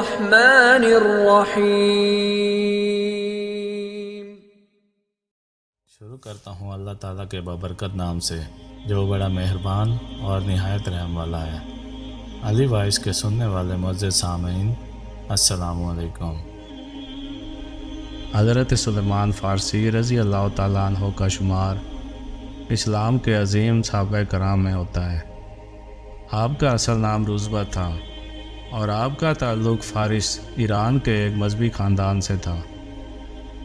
الرحمن الرحیم۔ شروع کرتا ہوں اللہ تعالیٰ کے بابرکت نام سے جو بڑا مہربان اور نہایت رحم والا ہے۔ علی وائس کے سننے والے معزز سامعین، السلام علیکم۔ حضرت سلیمان فارسی رضی اللہ تعالیٰ عنہ کا شمار اسلام کے عظیم صحابہ کرام میں ہوتا ہے۔ آپ کا اصل نام روزبہ تھا اور آپ کا تعلق فارس ایران کے ایک مذہبی خاندان سے تھا۔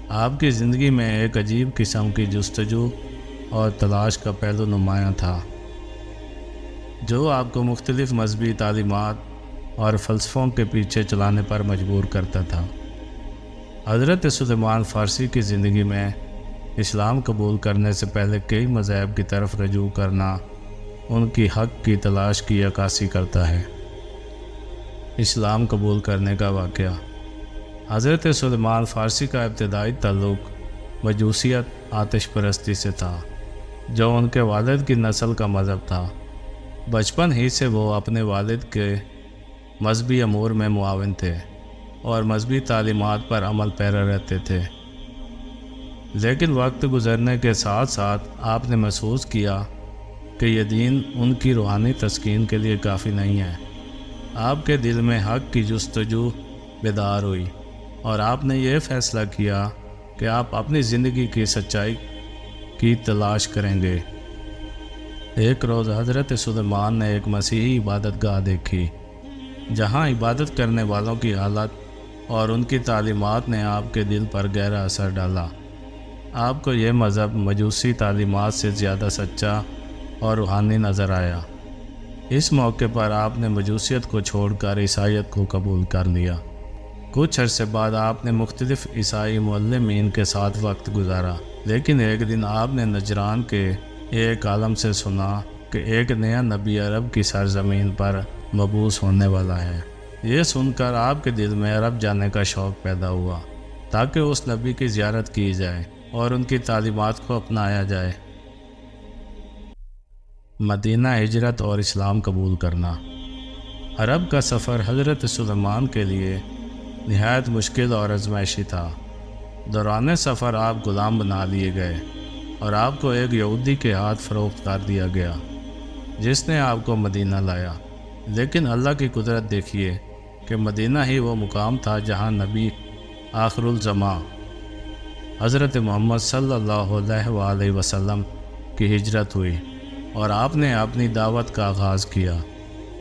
آپ کی زندگی میں ایک عجیب قسم کی جستجو اور تلاش کا پہلو نمایاں تھا جو آپ کو مختلف مذہبی تعلیمات اور فلسفوں کے پیچھے چلانے پر مجبور کرتا تھا۔ حضرت سلیمان فارسی کی زندگی میں اسلام قبول کرنے سے پہلے کئی مذاہب کی طرف رجوع کرنا ان کی حق کی تلاش کی عکاسی کرتا ہے۔ اسلام قبول کرنے کا واقعہ۔ حضرت سلیمان فارسی کا ابتدائی تعلق مجوسیت آتش پرستی سے تھا جو ان کے والد کی نسل کا مذہب تھا۔ بچپن ہی سے وہ اپنے والد کے مذہبی امور میں معاون تھے اور مذہبی تعلیمات پر عمل پیرا رہتے تھے، لیکن وقت گزرنے کے ساتھ ساتھ آپ نے محسوس کیا کہ یہ دین ان کی روحانی تسکین کے لیے کافی نہیں ہے۔ آپ کے دل میں حق کی جستجو بیدار ہوئی اور آپ نے یہ فیصلہ کیا کہ آپ اپنی زندگی کی سچائی کی تلاش کریں گے۔ ایک روز حضرت سلیمان نے ایک مسیحی عبادت گاہ دیکھی جہاں عبادت کرنے والوں کی حالت اور ان کی تعلیمات نے آپ کے دل پر گہرا اثر ڈالا۔ آپ کو یہ مذہب مجوسی تعلیمات سے زیادہ سچا اور روحانی نظر آیا۔ اس موقع پر آپ نے مجوسیت کو چھوڑ کر عیسائیت کو قبول کر لیا۔ کچھ عرصے بعد آپ نے مختلف عیسائی معلمین کے ساتھ وقت گزارا، لیکن ایک دن آپ نے نجران کے ایک عالم سے سنا کہ ایک نیا نبی عرب کی سرزمین پر مبعوث ہونے والا ہے۔ یہ سن کر آپ کے دل میں عرب جانے کا شوق پیدا ہوا تاکہ اس نبی کی زیارت کی جائے اور ان کی تعلیمات کو اپنایا جائے۔ مدینہ ہجرت اور اسلام قبول کرنا۔ عرب کا سفر حضرت سلیمان کے لیے نہایت مشکل اور آزمائشی تھا۔ دوران سفر آپ غلام بنا لیے گئے اور آپ کو ایک یہودی کے ہاتھ فروخت کر دیا گیا جس نے آپ کو مدینہ لایا۔ لیکن اللہ کی قدرت دیکھیے کہ مدینہ ہی وہ مقام تھا جہاں نبی آخر الزماں حضرت محمد صلی اللہ علیہ وآلہ وسلم کی ہجرت ہوئی اور آپ نے اپنی دعوت کا آغاز کیا۔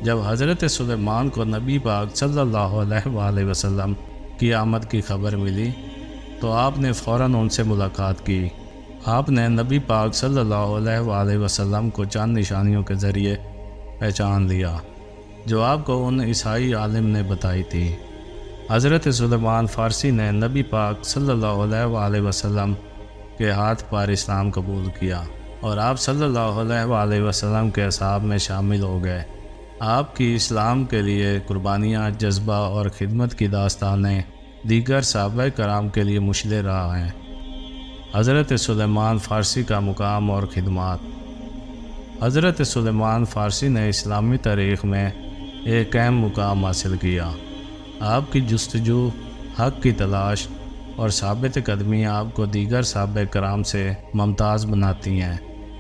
جب حضرت سلیمان کو نبی پاک صلی اللہ علیہ وآلہ وسلم کی آمد کی خبر ملی تو آپ نے فوراً ان سے ملاقات کی۔ آپ نے نبی پاک صلی اللہ علیہ وآلہ وسلم کو چند نشانیوں کے ذریعے پہچان لیا جو آپ کو ان عیسائی عالم نے بتائی تھی۔ حضرت سلیمان فارسی نے نبی پاک صلی اللہ علیہ وآلہ وسلم کے ہاتھ پر اسلام قبول کیا اور آپ صلی اللہ علیہ وآلہ وسلم کے اصحاب میں شامل ہو گئے۔ آپ کی اسلام کے لیے قربانیاں، جذبہ اور خدمت کی داستانیں دیگر صحابہ کرام کے لیے مشلے رہا ہیں۔ حضرت سلیمان فارسی کا مقام اور خدمات۔ حضرت سلیمان فارسی نے اسلامی تاریخ میں ایک اہم مقام حاصل کیا۔ آپ کی جستجو، حق کی تلاش اور ثابت قدمی آپ کو دیگر صحابہ کرام سے ممتاز بناتی ہیں۔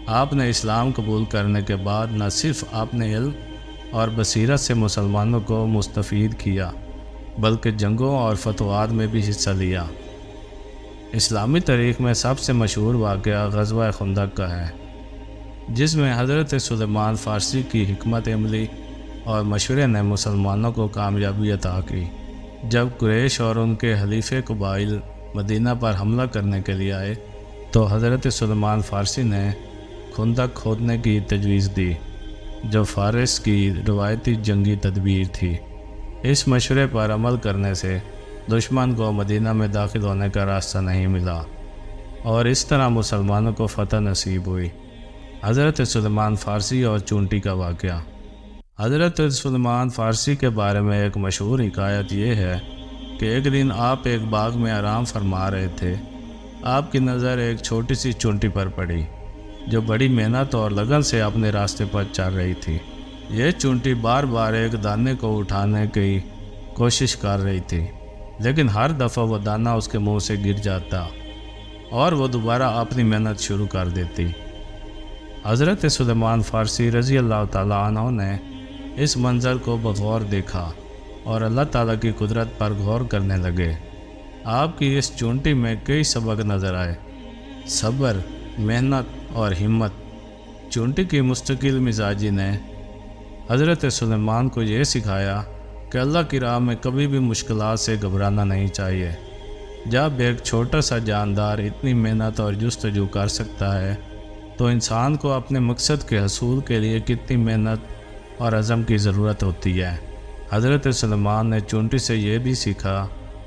آپ نے اسلام قبول کرنے کے بعد نہ صرف اپنے علم اور بصیرت سے مسلمانوں کو مستفید کیا بلکہ جنگوں اور فتوحات میں بھی حصہ لیا۔ اسلامی تاریخ میں سب سے مشہور واقعہ غزوہ خندق کا ہے جس میں حضرت سلیمان فارسی کی حکمت عملی اور مشورے نے مسلمانوں کو کامیابی عطا کی۔ جب قریش اور ان کے حلیف قبائل مدینہ پر حملہ کرنے کے لیے آئے تو حضرت سلیمان فارسی نے خندق کھودنے کی تجویز دی جو فارس کی روایتی جنگی تدبیر تھی۔ اس مشورے پر عمل کرنے سے دشمن کو مدینہ میں داخل ہونے کا راستہ نہیں ملا اور اس طرح مسلمانوں کو فتح نصیب ہوئی۔ حضرت سلیمان فارسی اور چونٹی کا واقعہ۔ حضرت سلیمان فارسی کے بارے میں ایک مشہور حکایت یہ ہے کہ ایک دن آپ ایک باغ میں آرام فرما رہے تھے۔ آپ کی نظر ایک چھوٹی سی چونٹی پر پڑی جو بڑی محنت اور لگن سے اپنے راستے پر چل رہی تھی۔ یہ چونٹی بار بار ایک دانے کو اٹھانے کی کوشش کر رہی تھی، لیکن ہر دفعہ وہ دانہ اس کے منہ سے گر جاتا اور وہ دوبارہ اپنی محنت شروع کر دیتی۔ حضرت سلیمان فارسی رضی اللہ تعالیٰ عنہ نے اس منظر کو بغور دیکھا اور اللہ تعالیٰ کی قدرت پر غور کرنے لگے۔ آپ کی اس چونٹی میں کئی سبق نظر آئے: صبر، محنت اور ہمت۔ چونٹی کی مستقل مزاجی نے حضرت سلیمان کو یہ سکھایا کہ اللہ کی راہ میں کبھی بھی مشکلات سے گھبرانا نہیں چاہیے۔ جب ایک چھوٹا سا جاندار اتنی محنت اور جستجو کر سکتا ہے تو انسان کو اپنے مقصد کے حصول کے لیے کتنی محنت اور عزم کی ضرورت ہوتی ہے۔ حضرت سلیمان نے چونٹی سے یہ بھی سیکھا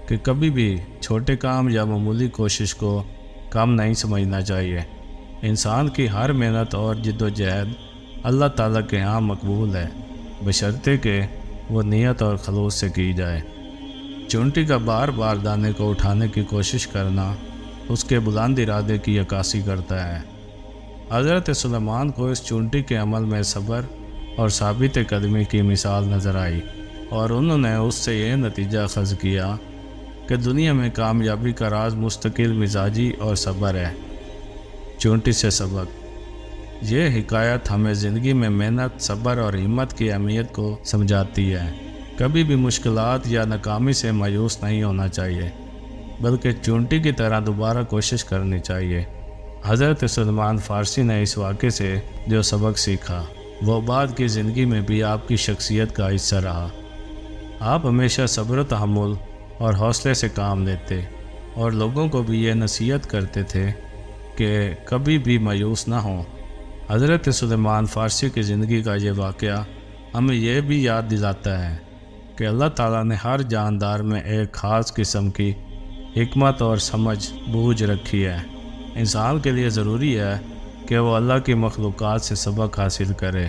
کہ کبھی بھی چھوٹے کام یا معمولی کوشش کو کم نہیں سمجھنا چاہیے۔ انسان کی ہر محنت اور جد و جہد اللہ تعالیٰ کے ہاں مقبول ہے، بشرطے کہ وہ نیت اور خلوص سے کی جائے۔ چونٹی کا بار بار دانے کو اٹھانے کی کوشش کرنا اس کے بلند ارادے کی عکاسی کرتا ہے۔ حضرت سلیمان کو اس چونٹی کے عمل میں صبر اور ثابت قدمی کی مثال نظر آئی، اور انہوں نے اس سے یہ نتیجہ اخذ کیا کہ دنیا میں کامیابی کا راز مستقل مزاجی اور صبر ہے۔ چونٹی سے سبق۔ یہ حکایت ہمیں زندگی میں محنت، صبر اور ہمت کی اہمیت کو سمجھاتی ہے۔ کبھی بھی مشکلات یا ناکامی سے مایوس نہیں ہونا چاہیے، بلکہ چونٹی کی طرح دوبارہ کوشش کرنی چاہیے۔ حضرت سلیمان فارسی نے اس واقعے سے جو سبق سیکھا وہ بعد کی زندگی میں بھی آپ کی شخصیت کا حصہ رہا۔ آپ ہمیشہ صبر و تحمل اور حوصلے سے کام لیتے اور لوگوں کو بھی یہ نصیحت کرتے تھے کہ کبھی بھی مایوس نہ ہوں۔ حضرت سلیمان فارسی کی زندگی کا یہ واقعہ ہمیں یہ بھی یاد دلاتا ہے کہ اللہ تعالیٰ نے ہر جاندار میں ایک خاص قسم کی حکمت اور سمجھ بوجھ رکھی ہے۔ انسان کے لیے ضروری ہے کہ وہ اللہ کی مخلوقات سے سبق حاصل کرے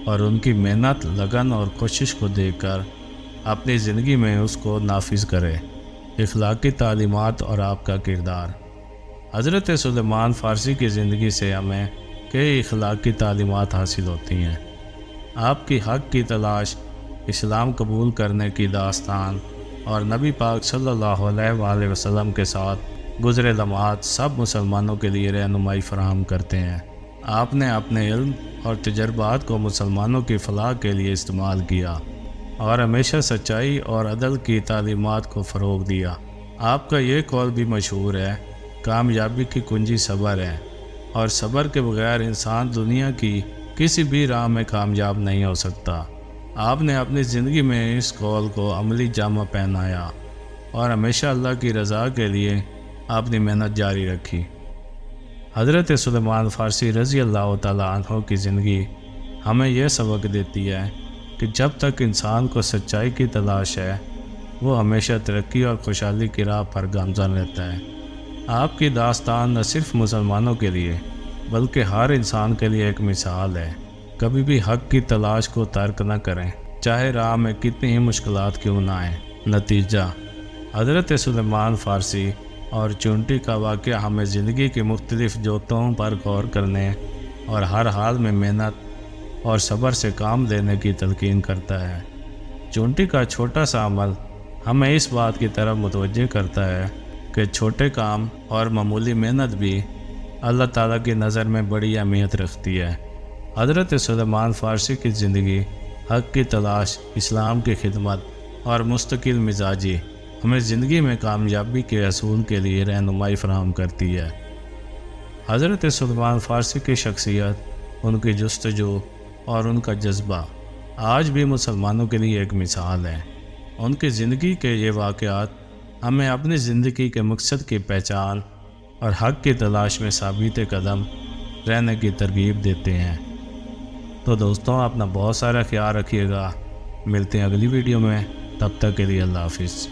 اور ان کی محنت، لگن اور کوشش کو دیکھ کر اپنی زندگی میں اس کو نافذ کرے۔ اخلاقی تعلیمات اور آپ کا کردار۔ حضرت سلیمان فارسی کی زندگی سے ہمیں کئی اخلاقی تعلیمات حاصل ہوتی ہیں۔ آپ کی حق کی تلاش، اسلام قبول کرنے کی داستان اور نبی پاک صلی اللہ علیہ وآلہ وسلم کے ساتھ گزرے لمحات سب مسلمانوں کے لیے رہنمائی فراہم کرتے ہیں۔ آپ نے اپنے علم اور تجربات کو مسلمانوں کی فلاح کے لیے استعمال کیا اور ہمیشہ سچائی اور عدل کی تعلیمات کو فروغ دیا۔ آپ کا یہ قول بھی مشہور ہے، کامیابی کی کنجی صبر ہے، اور صبر کے بغیر انسان دنیا کی کسی بھی راہ میں کامیاب نہیں ہو سکتا۔ آپ نے اپنی زندگی میں اس قول کو عملی جامہ پہنایا اور ہمیشہ اللہ کی رضا کے لیے اپنی محنت جاری رکھی۔ حضرت سلیمان فارسی رضی اللہ تعالیٰ عنہ کی زندگی ہمیں یہ سبق دیتی ہے کہ جب تک انسان کو سچائی کی تلاش ہے وہ ہمیشہ ترقی اور خوشحالی کی راہ پر گامزن رہتا ہے۔ آپ کی داستان نہ صرف مسلمانوں کے لیے بلکہ ہر انسان کے لیے ایک مثال ہے۔ کبھی بھی حق کی تلاش کو ترک نہ کریں، چاہے راہ میں کتنی ہی مشکلات کیوں نہ آئیں۔ نتیجہ: حضرت سلیمان فارسی اور چونٹی کا واقعہ ہمیں زندگی کی مختلف جوتوں پر غور کرنے اور ہر حال میں محنت اور صبر سے کام لینے کی تلقین کرتا ہے۔ چونٹی کا چھوٹا سا عمل ہمیں اس بات کی طرف متوجہ کرتا ہے کہ چھوٹے کام اور معمولی محنت بھی اللہ تعالیٰ کی نظر میں بڑی اہمیت رکھتی ہے۔ حضرت سلیمان فارسی کی زندگی حق کی تلاش، اسلام کی خدمت اور مستقل مزاجی ہمیں زندگی میں کامیابی کے اصول کے لیے رہنمائی فراہم کرتی ہے۔ حضرت سلیمان فارسی کی شخصیت، ان کی جستجو اور ان کا جذبہ آج بھی مسلمانوں کے لیے ایک مثال ہے۔ ان کی زندگی کے یہ واقعات ہمیں اپنی زندگی کے مقصد کی پہچان اور حق کی تلاش میں ثابت قدم رہنے کی ترغیب دیتے ہیں۔ تو دوستوں، اپنا بہت سارا خیال رکھیے گا۔ ملتے ہیں اگلی ویڈیو میں، تب تک کے لیے اللہ حافظ۔